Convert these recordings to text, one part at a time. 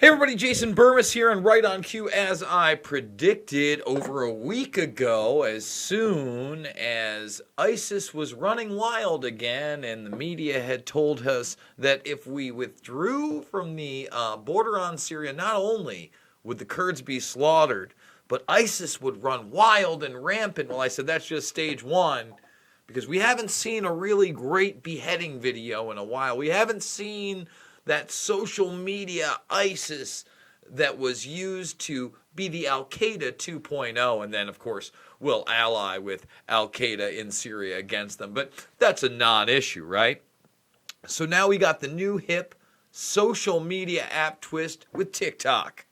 Hey everybody, Jason Burmis here and Right on Cue. As I predicted over a week ago, as soon as ISIS was running wild again and the media had told us that if we withdrew from the border on Syria, not only would the Kurds be slaughtered, but ISIS would run wild and rampant. Well, I said that's just stage one, because we haven't seen a really great beheading video in a while. We haven't seen that social media ISIS that was used to be the Al-Qaeda 2.0, and then, of course, we'll ally with Al-Qaeda in Syria against them. But that's a non-issue, right? So now we got the new hip social media app twist with TikTok.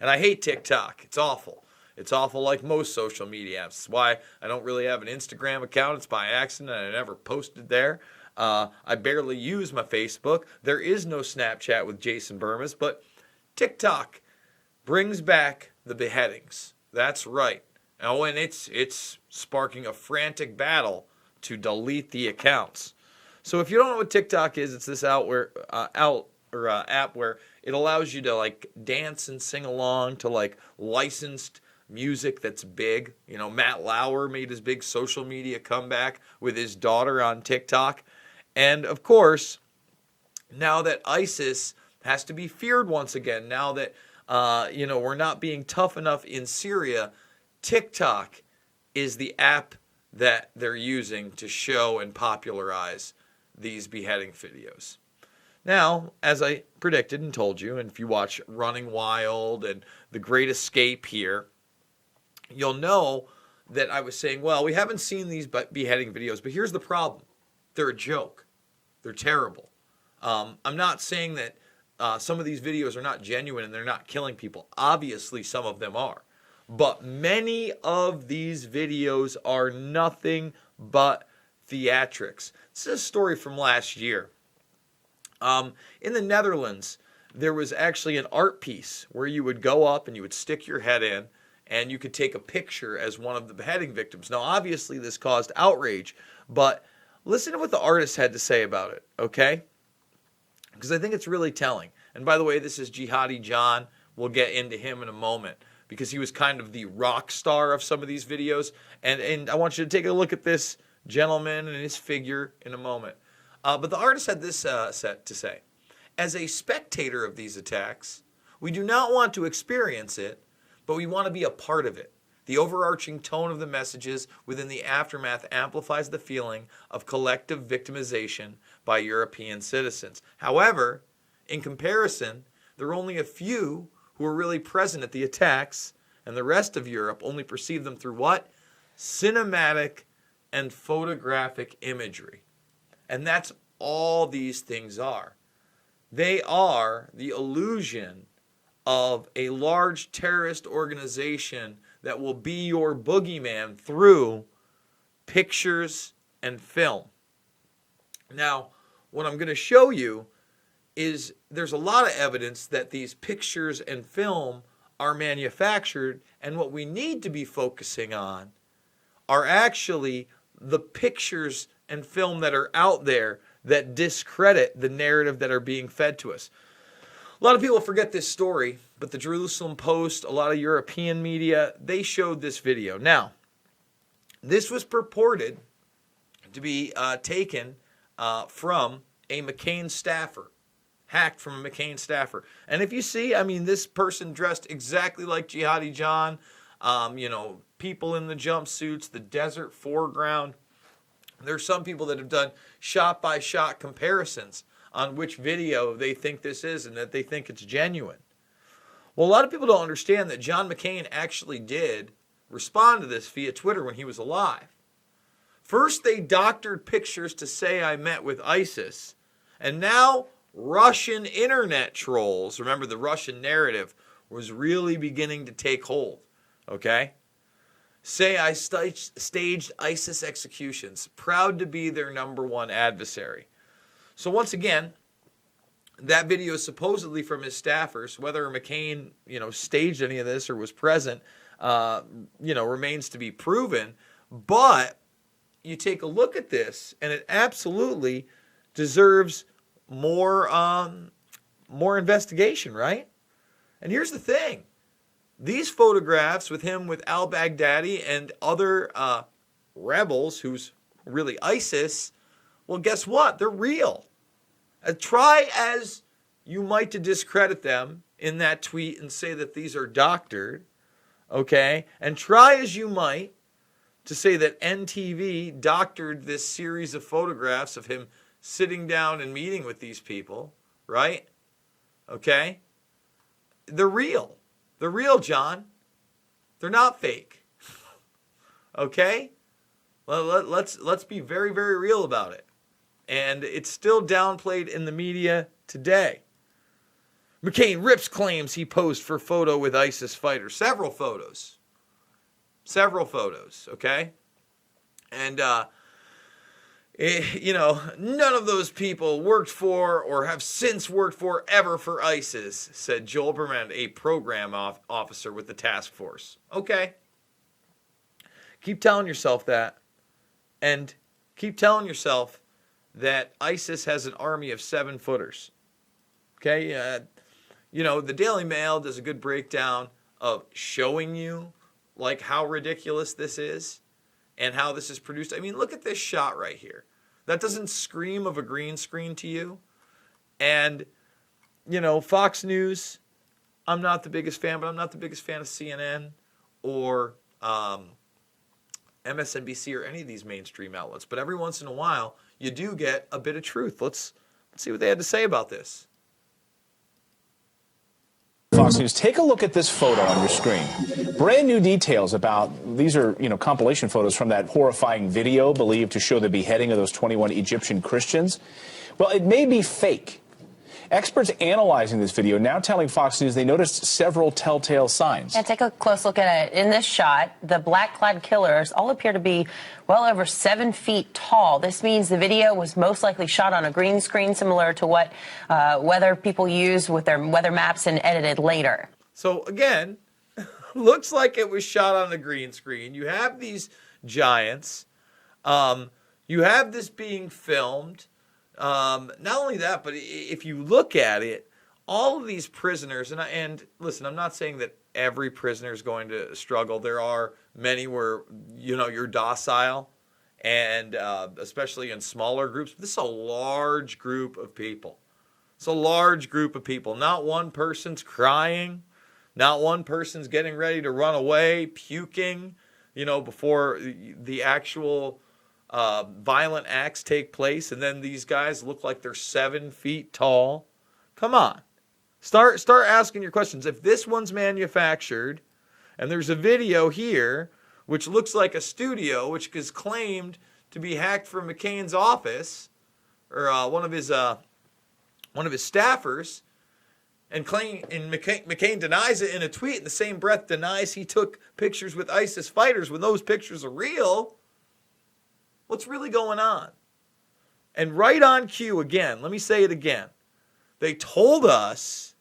And I hate TikTok. It's awful. It's awful like most social media apps. That's why I don't really have an Instagram account. It's by accident. I never posted there. I barely use my Facebook. There is no Snapchat with Jason Burmis, but TikTok brings back the beheadings. That's right. Oh, and it's sparking a frantic battle to delete the accounts. So if you don't know what TikTok is, it's this app where it allows you to like dance and sing along to like licensed music that's big. You know, Matt Lauer made his big social media comeback with his daughter on TikTok. And of course, now that ISIS has to be feared once again, now that we're not being tough enough in Syria, TikTok is the app that they're using to show and popularize these beheading videos. Now, as I predicted and told you, and if you watch Running Wild and The Great Escape here, you'll know that I was saying, well, we haven't seen these beheading videos, but here's the problem. They're a joke. They're terrible. I'm not saying that some of these videos are not genuine and they're not killing people. Obviously, some of them are. But many of these videos are nothing but theatrics. This is a story from last year. In the Netherlands, there was actually an art piece where you would go up and you would stick your head in and you could take a picture as one of the beheading victims. Now, obviously, this caused outrage, but listen to what the artist had to say about it, okay? Because I think it's really telling. And by the way, this is Jihadi John. We'll get into him in a moment because he was kind of the rock star of some of these videos. And I want you to take a look at this gentleman and his figure in a moment. But the artist had this set to say. As a spectator of these attacks, we do not want to experience it, but we want to be a part of it. The overarching tone of the messages within the aftermath amplifies the feeling of collective victimization by European citizens. However, in comparison, there are only a few who were really present at the attacks, and the rest of Europe only perceived them through what? Cinematic and photographic imagery. And that's all these things are. They are the illusion of a large terrorist organization that will be your boogeyman through pictures and film. Now, what I'm going to show you is there's a lot of evidence that these pictures and film are manufactured, and what we need to be focusing on are actually the pictures and film that are out there that discredit the narrative that are being fed to us. A lot of people forget this story, but the Jerusalem Post, a lot of European media, they showed this video. Now, this was purported to be taken from a McCain staffer, hacked from a McCain staffer. And if you see, I mean, this person dressed exactly like Jihadi John, people in the jumpsuits, the desert foreground. There's some people that have done shot-by-shot comparisons on which video they think this is and that they think it's genuine. Well, a lot of people don't understand that John McCain actually did respond to this via Twitter when he was alive. First, they doctored pictures to say I met with ISIS, and now Russian internet trolls, remember the Russian narrative was really beginning to take hold, okay? Say I staged ISIS executions, proud to be their number one adversary. So once again, that video is supposedly from his staffers. Whether McCain, staged any of this or was present, remains to be proven. But you take a look at this, and it absolutely deserves more investigation, right? And here's the thing. These photographs with him with al-Baghdadi and other rebels who's really ISIS, well, guess what? They're real. Try as you might to discredit them in that tweet and say that these are doctored, okay? And try as you might to say that NTV doctored this series of photographs of him sitting down and meeting with these people, right? Okay? They're real. They're real, John. They're not fake. Okay? Let's be very, very real about it. And it's still downplayed in the media today. McCain rips claims he posed for photo with ISIS fighters. Several photos, okay? And, none of those people worked for or have since worked for ever for ISIS, said Joel Berman, a program officer with the task force. Okay. Keep telling yourself that. And keep telling yourself that ISIS has an army of 7-footers. Okay? The Daily Mail does a good breakdown of showing you like how ridiculous this is and how this is produced. I mean, look at this shot right here. That doesn't scream of a green screen to you. And, Fox News, I'm not the biggest fan, but I'm not the biggest fan of CNN or MSNBC or any of these mainstream outlets. But every once in a while, you do get a bit of truth. Let's see what they had to say about this. Fox News, take a look at this photo on your screen. Brand new details about, these are, compilation photos from that horrifying video believed to show the beheading of those 21 Egyptian Christians. Well, it may be fake. Experts analyzing this video now telling Fox News they noticed several telltale signs. And take a close look at it. In this shot, the black-clad killers all appear to be well over 7 feet tall. This means the video was most likely shot on a green screen, similar to what weather people use with their weather maps and edited later. So again, looks like it was shot on a green screen. You have these giants. You have this being filmed. Not only that, but if you look at it, all of these prisoners, and listen, I'm not saying that every prisoner is going to struggle. There are many where, you're docile, and especially in smaller groups. This is a large group of people. It's a large group of people. Not one person's crying. Not one person's getting ready to run away, puking, before the actual violent acts take place, and then these guys look like they're 7 feet tall. Come on. Start asking your questions. If this one's manufactured, and there's a video here, which looks like a studio, which is claimed to be hacked from McCain's office, or one of his staffers, and McCain denies it in a tweet, in the same breath denies he took pictures with ISIS fighters when those pictures are real. What's really going on? And right on cue again, let me say it again. They told us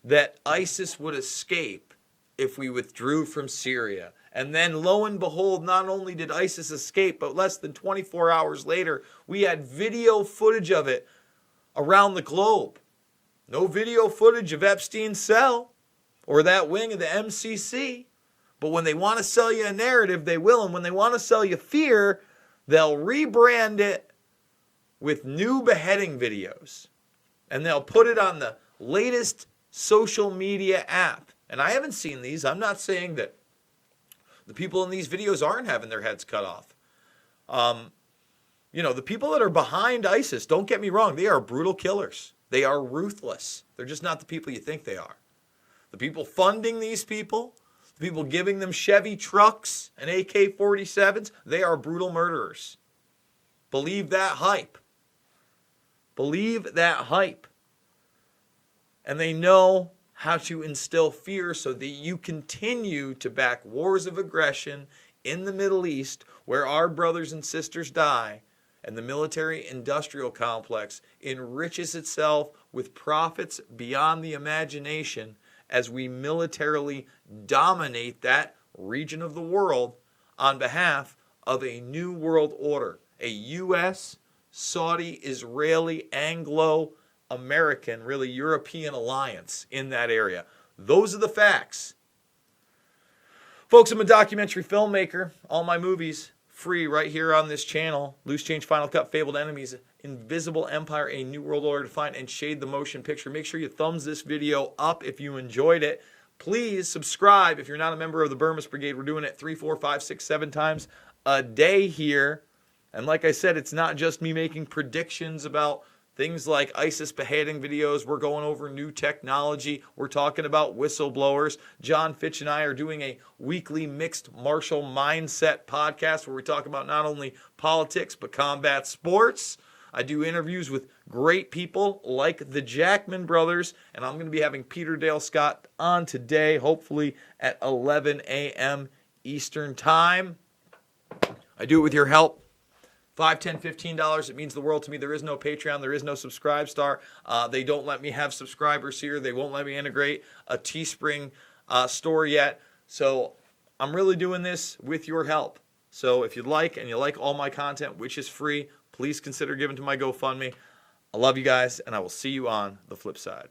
that ISIS would escape if we withdrew from Syria. And then lo and behold, not only did ISIS escape, but less than 24 hours later, we had video footage of it around the globe. No video footage of Epstein's cell or that wing of the MCC. But when they want to sell you a narrative, they will. And when they want to sell you fear, they'll rebrand it with new beheading videos. And they'll put it on the latest social media app. And I haven't seen these. I'm not saying that the people in these videos aren't having their heads cut off. The people that are behind ISIS, don't get me wrong, they are brutal killers. They are ruthless. They're just not the people you think they are. The people funding these people, the people giving them Chevy trucks and AK-47s, they are brutal murderers. Believe that hype. Believe that hype. And they know how to instill fear so that you continue to back wars of aggression in the Middle East where our brothers and sisters die, and the military-industrial complex enriches itself with profits beyond the imagination as we militarily dominate that region of the world on behalf of a new world order, a U.S., Saudi, Israeli, Anglo-American, really European alliance in that area. Those are the facts. Folks, I'm a documentary filmmaker. All my movies free right here on this channel. Loose Change, Final Cut, Fabled Enemies, Invisible Empire, A New World Order Defined, and Shade the Motion Picture. Make sure you thumbs this video up if you enjoyed it. Please subscribe if you're not a member of the Burmese Brigade. We're doing it 3, 4, 5, 6, 7 times a day here. And like I said, it's not just me making predictions about things like ISIS beheading videos. We're going over new technology. We're talking about whistleblowers. John Fitch and I are doing a weekly mixed martial mindset podcast where we talk about not only politics but combat sports. I do interviews with great people like the Jackman brothers, and I'm going to be having Peter Dale Scott on today, hopefully at 11 a.m. Eastern Time. I do it with your help. $5, $10, $15. It means the world to me. There is no Patreon. There is no Subscribe Star. They don't let me have subscribers here. They won't let me integrate a Teespring store yet. So I'm really doing this with your help. So if you'd like and you like all my content, which is free, please consider giving to my GoFundMe. I love you guys, and I will see you on the flip side.